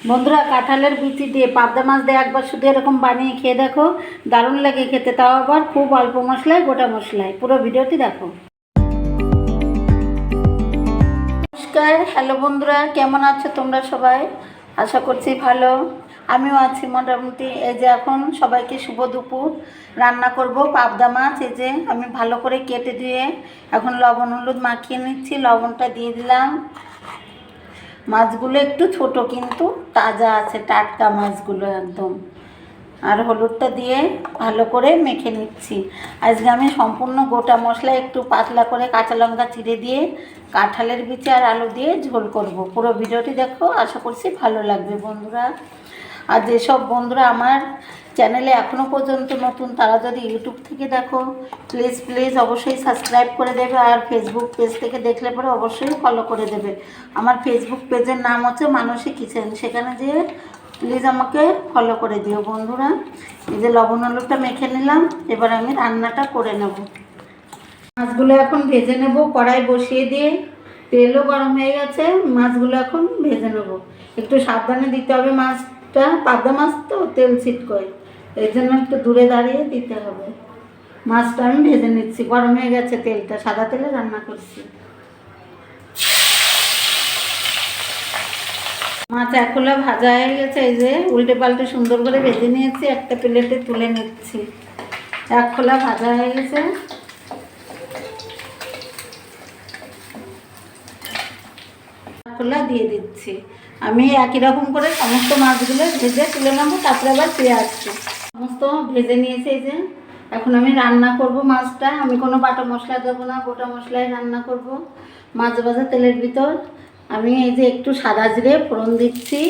বন্ধুরা, কাঁঠালের বিচি দিয়ে পাবদা মাছ দিয়ে একবার শুধু এরকম বানিয়ে খেয়ে দেখো, দারুণ লাগে খেতে, তাও আবার খুব অল্প মশলায়, গোটা মশলায়। পুরো ভিডিওটি দেখো। নমস্কার, হ্যালো বন্ধুরা, কেমন আছো তোমরা সবাই? আশা করছি ভালো। আমিও আছি মোটামুটি। এই যে এখন সবাইকে শুভ দুপুর। রান্না করব পাবদা মাছ। এই যে আমি ভালো করে কেটে ধুয়ে এখন লবণ হলুদ মাখিয়ে নিচ্ছি। লবণটা দিয়ে দিলাম। মাছগুলো একটু ছোট কিন্তু তাজা আছে, টাটকা মাছগুলো একদম। আর হলুদটা দিয়ে ভালো করে মেখে নিচ্ছি। আজকে আমি সম্পূর্ণ গোটা মশলা একটু পাতলা করে কাঁচা লঙ্কা চিড়ে দিয়ে কাঁঠালের বিচি আর আলু দিয়ে ঝোল করব। পুরো ভিডিওটি দেখো, আশা করছি ভালো লাগবে বন্ধুরা। আর যেসব বন্ধুরা আমার চ্যানেলে এখনও পর্যন্ত নতুন, তারা যদি ইউটিউব থেকে দেখো প্লিজ অবশ্যই সাবস্ক্রাইব করে দেবে। আর ফেসবুক পেজ থেকে দেখলে পরে অবশ্যই ফলো করে দেবে। আমার ফেসবুক পেজের নাম হচ্ছে মানসী কিচেন, সেখানে যেয়ে প্লিজ আমাকে ফলো করে দিও বন্ধুরা। এই যে লবণ হলুদটা মেখে নিলাম, এবার আমি রান্নাটা করে নেব। মাছগুলো এখন ভেজে নেব। কড়াই বসিয়ে দিয়ে তেলও গরম হয়ে গেছে, মাছগুলো এখন ভেজে নেব। একটু সাবধানে দিতে হবে মাছটা, পাবদা মাছ তো তেল ছিটকয়, এই জন্য একটু দূরে দাঁড়িয়ে দিতে হবে। মাছটা আমি ভেজে নিচ্ছি, গরম হয়ে গেছে তেলটা, সাদা তেলে রান্না করছি। মাছ এক খোলা ভাজা হয়ে গেছে। এই যে উল্টে পাল্টে সুন্দর করে ভেজে নিয়েছি, একটা প্লেটে তুলে নিচ্ছি। এক খোলা ভাজা হয়ে গেছে। খোলা দিয়ে দিচ্ছি। আমি একই রকম করে সমস্ত মাছগুলো ভেজে তুলে নেবো, তারপরে আবার ফিরে আসছি। সমস্ত ভেজে নিয়েছি। এই যে এখন আমি রান্না করব মাছটা। আমি কোনো বাটা মশলা দেবো না, গোটা মশলায় রান্না করব। মাছ ভাজা তেলের ভিতর আমি এই যে একটু সাদা জিরে ফোড়ন দিচ্ছি,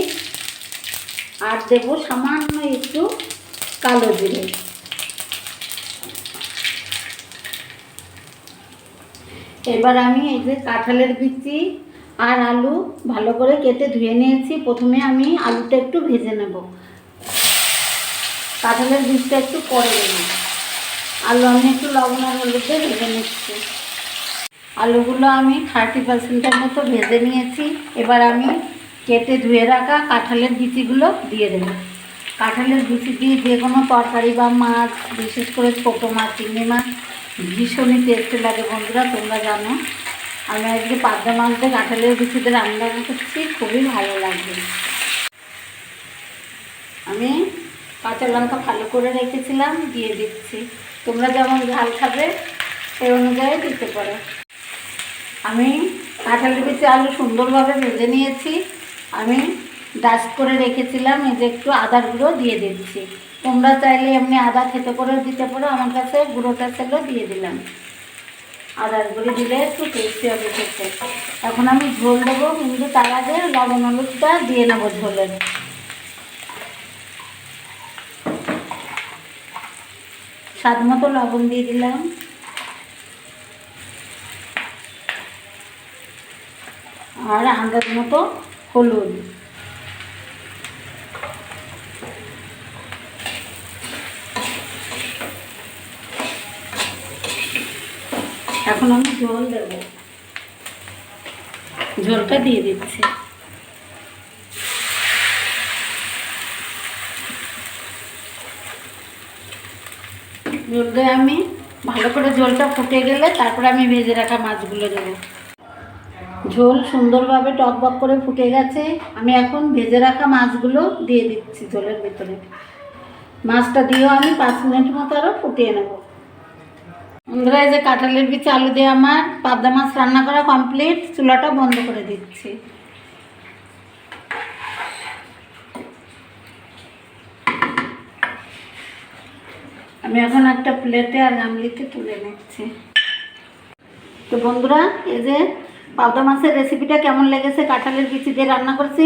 আর দেবো সামান্য একটু কালো জিরে। এবার আমি এই যে কাঁঠালের বিচি আর আলু ভালো করে কেটে ধুয়ে নিয়েছি। প্রথমে আমি আলুটা একটু ভেজে নেব, কাঁঠালের বীজটা একটু পরে দেবো। আলু আমি একটু লবণ আর হলুদ দিয়ে ভেজে নিচ্ছি। আলুগুলো আমি 30% মতো ভেজে নিয়েছি। এবার আমি কেটে ধুয়ে রাখা কাঁঠালের বিচিগুলো দিয়ে দেবো। কাঁঠালের বিচি দিয়ে যে কোনো তরকারি বা মাছ, বিশেষ করে ছোটো মাছ, চিংড়ি মাছ ভীষণই টেস্টি লাগে বন্ধুরা, তোমরা জানো। আমি আজকে পাবদা মাছ দিয়ে কাঁঠালের বিচিতে রান্না করছি, খুবই ভালো লাগবে। আমি কাঁচা লঙ্কা ভালো করে রেখেছিলাম, দিয়ে দিচ্ছি। তোমরা যেমন ঝাল খাবে সেই অনুযায়ী দিতে পারো। আমি কাঁঠালের বিচি আলু সুন্দরভাবে ভেজে নিয়েছি। আমি ডাস্ট করে রেখেছিলাম। এই যে একটু আদার গুঁড়ো দিয়ে দিচ্ছি। তোমরা চাইলে এমনি আদা খেতে করেও দিতে পারো, আমার কাছে গুঁড়োটা ছিল দিয়ে দিলাম। আদার গুঁড়ো দিলে একটু টেস্টি হবে খেতে। এখন আমি ঝোল দেবো, কিন্তু তার আগে লবণ হলুদটা দিয়ে নেবো ঝোলের। স্বাদ মতো লবণ দিয়ে দিলাম, আর আন্দাজ মতো হলুদ। এখন আমি ঝোল দেব, ঝোলটা দিয়ে দিচ্ছি। ঝোলটা আমি ভালো করে, ঝোলটা ফুটে গেলে তারপরে আমি ভেজে রাখা মাছগুলো দেবো। ঝোল সুন্দরভাবে টকবক করে ফুটে গেছে। আমি এখন ভেজে রাখা মাছগুলো দিয়ে দিচ্ছি ঝোলের ভিতরে। মাছটা দিয়েও আমি 5 মিনিট মতো আরও ফুটিয়ে নেব। বন্ধুরা, এই যে কাঁঠালের বিচি আলু দিয়ে আমার পাবদা মাছ রান্না করা কমপ্লিট। চুলাটা বন্ধ করে দিচ্ছি। আমি এখন একটা প্লেটে আর গামলিতে তুলে নিচ্ছি। তো বন্ধুরা, এই যে পাবদা মাছের রেসিপিটা কেমন লেগেছে, কাঁঠালের বিচি দিয়ে রান্না করছি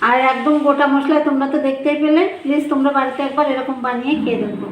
আর একদম গোটা মশলা, তোমরা তো দেখতেই পেলে। প্লিজ তোমরা বাড়িতে একবার এরকম বানিয়ে খেয়ে দেখো।